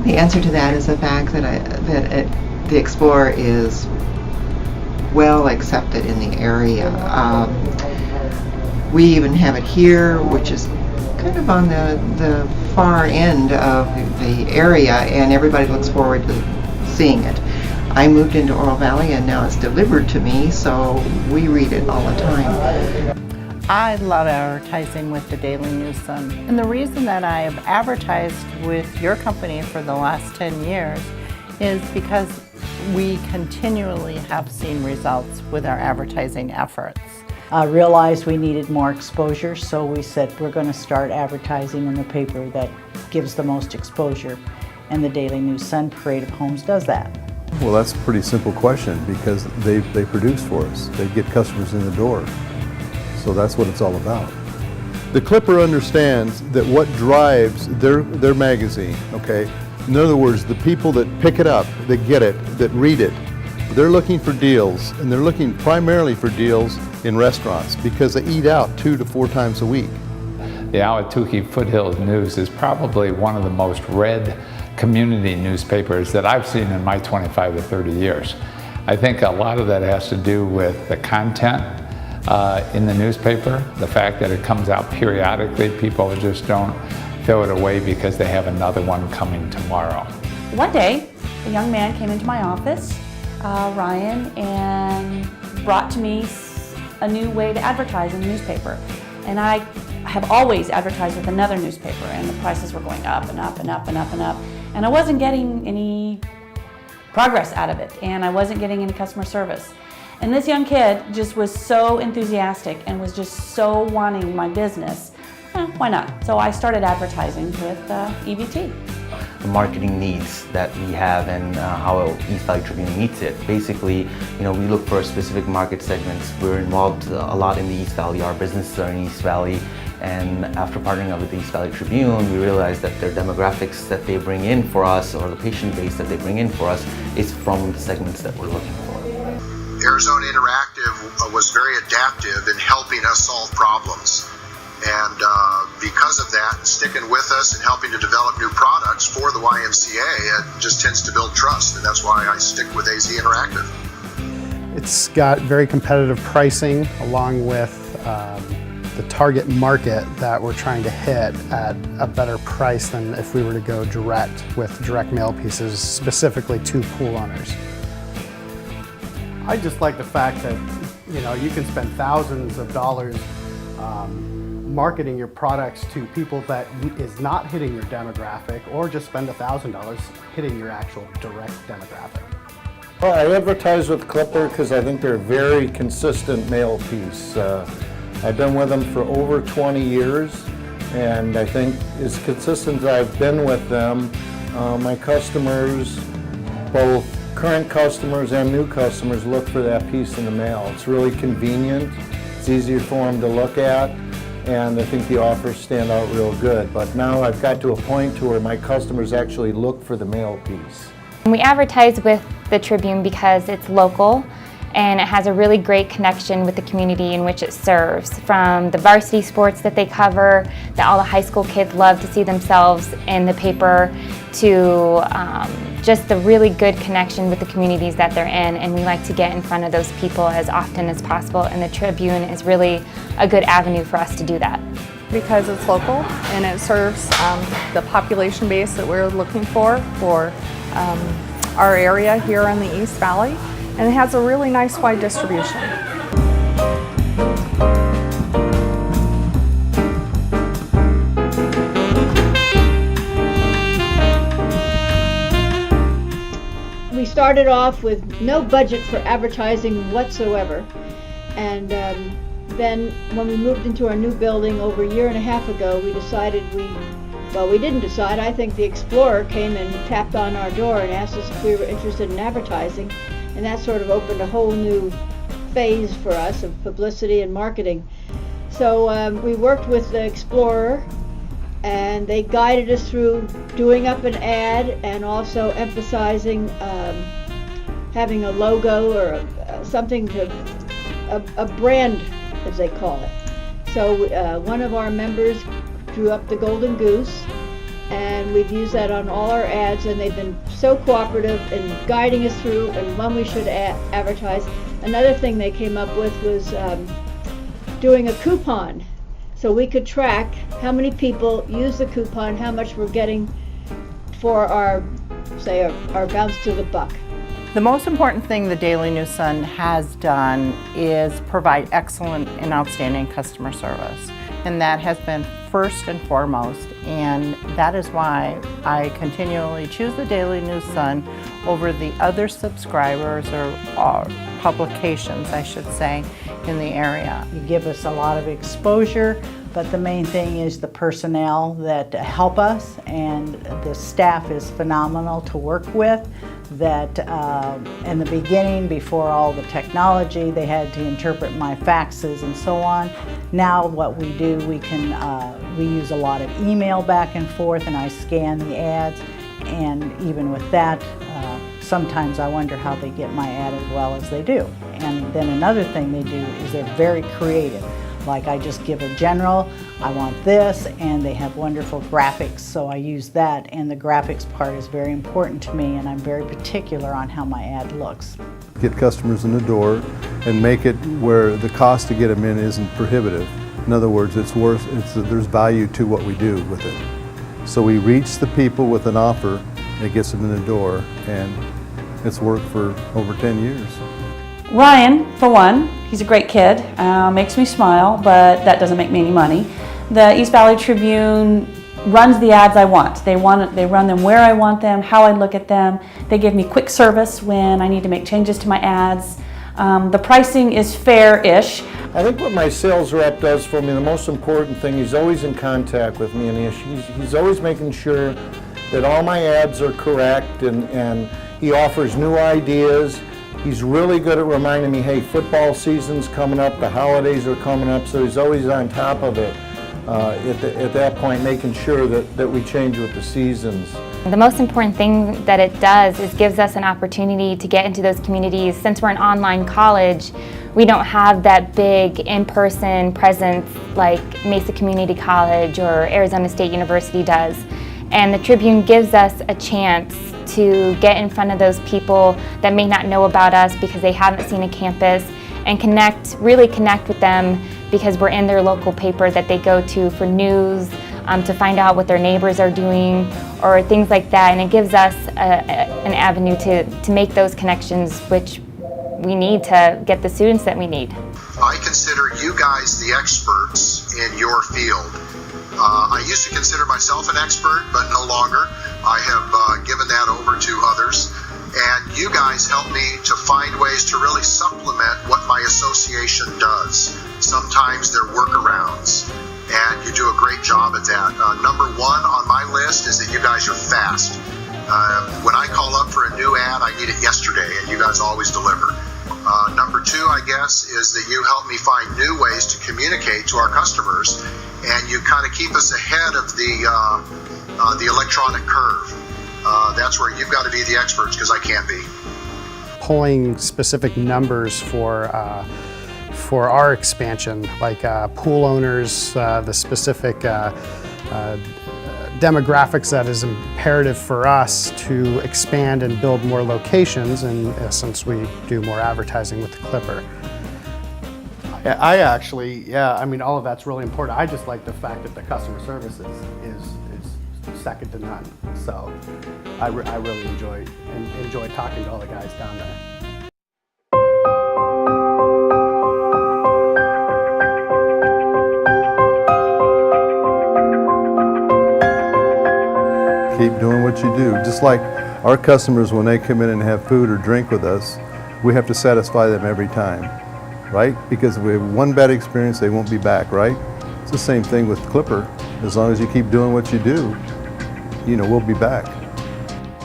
think the answer to that is the fact that the Explorer is well accepted in the area. We even have it here, which is kind of on the far end of the area, and everybody looks forward to seeing it. I moved into Oro Valley and now it's delivered to me, so we read it all the time. I love advertising with the Daily News Sun. And the reason that I have advertised with your company for the last 10 years is because we continually have seen results with our advertising efforts. Realized we needed more exposure, so we said we're going to start advertising in the paper that gives the most exposure, and the Daily News Sun Creative Homes does that. Well, that's a pretty simple question because they produce for us. They get customers in the door. So that's what it's all about. The Clipper understands that what drives their magazine, okay? In other words, the people that pick it up, that get it, that read it, they're looking for deals, and they're looking primarily for deals in restaurants because they eat out 2 to 4 times a week. The Ahwatukee Foothills News is probably one of the most read community newspapers that I've seen in my 25 to 30 years. I think a lot of that has to do with the content in the newspaper, the fact that it comes out periodically. People just don't throw it away because they have another one coming tomorrow. One day, a young man came into my office, Ryan, and brought to me a new way to advertise in the newspaper. And I have always advertised with another newspaper, and the prices were going up and up and up and up and up. And I wasn't getting any progress out of it, and I wasn't getting any customer service. And this young kid just was so enthusiastic and was just so wanting my business. Why not? So I started advertising with EVT. The marketing needs that we have and how East Valley Tribune meets it. Basically, we look for specific market segments. We're involved a lot in the East Valley. Our businesses are in East Valley. And after partnering up with the East Valley Tribune, we realized that their demographics that they bring in for us, or the patient base that they bring in for us, is from the segments that we're looking for. Arizona Interactive was very adaptive in helping us solve problems. And because of that, sticking with us and helping to develop new products for the YMCA, it just tends to build trust, and that's why I stick with AZ Interactive. It's got very competitive pricing along with the target market that we're trying to hit at a better price than if we were to go direct with direct mail pieces, specifically to pool owners. I just like the fact that you can spend thousands of dollars marketing your products to people that is not hitting your demographic, or just spend $1,000 hitting your actual direct demographic. Well, I advertise with Clipper because I think they're a very consistent mail piece. I've been with them for over 20 years, and I think as consistent as I've been with them, my customers, both current customers and new customers, look for that piece in the mail. It's really convenient, it's easier for them to look at, and I think the offers stand out real good. But now I've got to a point to where my customers actually look for the mail piece. We advertise with the Tribune because it's local and it has a really great connection with the community in which it serves. From the varsity sports that they cover, that all the high school kids love to see themselves in the paper, to just the really good connection with the communities that they're in, and we like to get in front of those people as often as possible, and the Tribune is really a good avenue for us to do that. Because it's local and it serves the population base that we're looking for our area here in the East Valley, and it has a really nice wide distribution. We started off with no budget for advertising whatsoever, and then when we moved into our new building over a year and a half ago, we decided we didn't decide. I think the Explorer came and tapped on our door and asked us if we were interested in advertising, and that sort of opened a whole new phase for us of publicity and marketing. So we worked with the Explorer, and they guided us through doing up an ad and also emphasizing having a logo or something to a brand, as they call it. So one of our members drew up the golden goose, and we've used that on all our ads, and they've been so cooperative in guiding us through and when we should advertise. Another thing they came up with was doing a coupon, so we could track how many people use the coupon, how much we're getting for our, say, our bounce to the buck. The most important thing the Daily News Sun has done is provide excellent and outstanding customer service. And that has been first and foremost. And that is why I continually choose the Daily News Sun over the other subscribers or publications, I should say, in the area. You give us a lot of exposure, but the main thing is the personnel that help us, and the staff is phenomenal to work with. That in the beginning, before all the technology, they had to interpret my faxes and so on. Now what we do, we use a lot of email back and forth, and I scan the ads, and even with that, sometimes I wonder how they get my ad as well as they do. And then another thing they do is they're very creative. Like I just give a general, I want this, and they have wonderful graphics, so I use that, and the graphics part is very important to me, and I'm very particular on how my ad looks. Get customers in the door and make it where the cost to get them in isn't prohibitive. In other words, there's value to what we do with it. So we reach the people with an offer that gets them in the door, and it's worked for over 10 years. Ryan, for one, he's a great kid, makes me smile, but that doesn't make me any money. The East Valley Tribune runs the ads I want. They run them where I want them, how I look at them. They give me quick service when I need to make changes to my ads. The pricing is fair-ish. I think what my sales rep does for me, the most important thing, he's always in contact with me, and he's always making sure that all my ads are correct, and he offers new ideas. He's really good at reminding me, hey, football season's coming up, the holidays are coming up, so he's always on top of it at that point, making sure that we change with the seasons. The most important thing that it does is gives us an opportunity to get into those communities. Since we're an online college, we don't have that big in-person presence like Mesa Community College or Arizona State University does. And the Tribune gives us a chance to get in front of those people that may not know about us because they haven't seen a campus, and really connect with them because we're in their local paper that they go to for news, to find out what their neighbors are doing or things like that. And it gives us an avenue to make those connections, which we need to get the students that we need. I consider you guys the experts in your field. I used to consider myself an expert, but no longer. I have given that over to others, and you guys help me to find ways to really supplement what my association does. Sometimes they're workarounds, and you do a great job at that. Number one on my list is that you guys are fast. When I call up for a new ad, I need it yesterday, and you guys always deliver. Number two, I guess, is that you help me find new ways to communicate to our customers, and you kind of keep us ahead of the electronic curve. That's where you've got to be the experts, because I can't be. Pulling specific numbers for our expansion, like pool owners, the specific demographics that is imperative for us to expand and build more locations, and since we do more advertising with the Clipper. I actually, I mean, all of that's really important. I just like the fact that the customer service is second to none. So I really enjoy talking to all the guys down there. Keep doing what you do. Just like our customers, when they come in and have food or drink with us, we have to satisfy them every time, right? Because if we have one bad experience, they won't be back, right? It's the same thing with Clipper. As long as you keep doing what you do, we'll be back.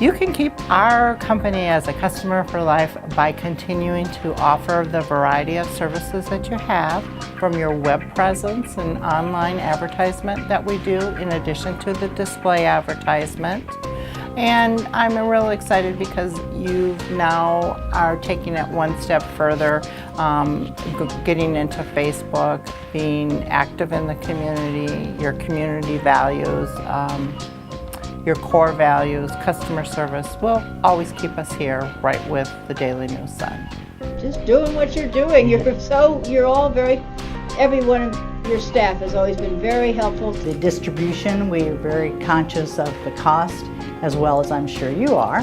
You can keep our company as a customer for life by continuing to offer the variety of services that you have, from your web presence and online advertisement that we do in addition to the display advertisement. And I'm really excited because you now are taking it one step further, getting into Facebook, being active in the community, your community values. your core values, customer service, will always keep us here right with the Daily News Sun. Just doing what you're doing. You're all very, everyone of your staff has always been very helpful. The distribution, we are very conscious of the cost, as well as I'm sure you are.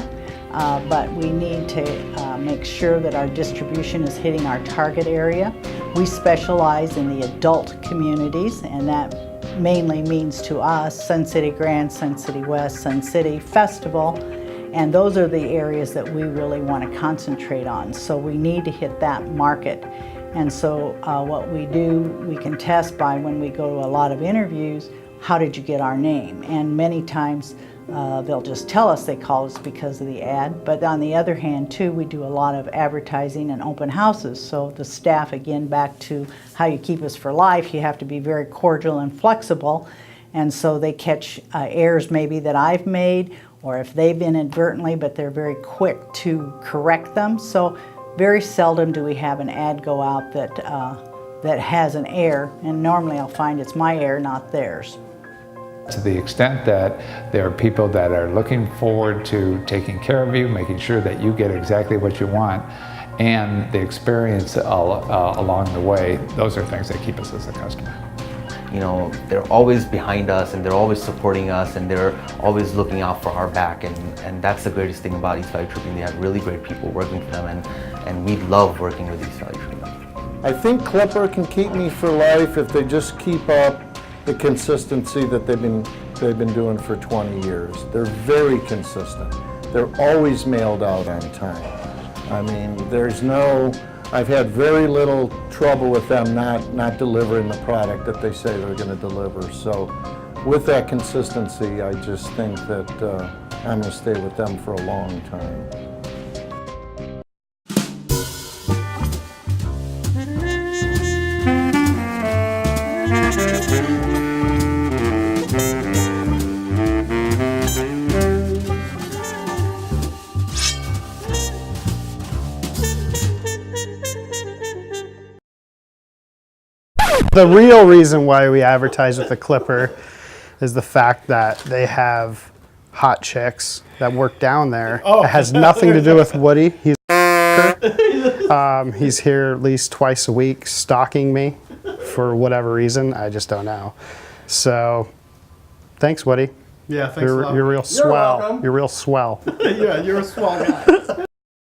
But we need to make sure that our distribution is hitting our target area. We specialize in the adult communities, and that mainly means to us Sun City Grand, Sun City West, Sun City Festival, and those are the areas that we really want to concentrate on. So we need to hit that market. And so what we do, we can test by when we go to a lot of interviews, how did you get our name? And many times they'll just tell us they called us because of the ad. But on the other hand too, we do a lot of advertising and open houses. So the staff, again, back to how you keep us for life, you have to be very cordial and flexible. And so they catch errors maybe that I've made, or if they've inadvertently, but they're very quick to correct them. So very seldom do we have an ad go out that has an error, and normally I'll find it's my error, not theirs. To the extent that there are people that are looking forward to taking care of you, making sure that you get exactly what you want, and the experience along the way, those are things that keep us as a customer. You know, they're always behind us and they're always supporting us and they're always looking out for our back, and that's the greatest thing about East Valley Tribune. They have really great people working for them, and we love working with East Valley Tribune. I think Clipper can keep me for life if they just keep up the consistency that they've been doing for 20 years. They're very consistent. They're always mailed out on time. I mean, I've had very little trouble with them not delivering the product that they say they're going to deliver. So with that consistency, I just think that I'm going to stay with them for a long time. The real reason why we advertise with the Clipper is the fact that they have hot chicks that work down there. Oh. It has nothing to do with Woody. He's here at least twice a week stalking me for whatever reason. I just don't know. So, thanks, Woody. Yeah, thanks a lot. You're real swell. You're real swell. Yeah, you're a swell guy.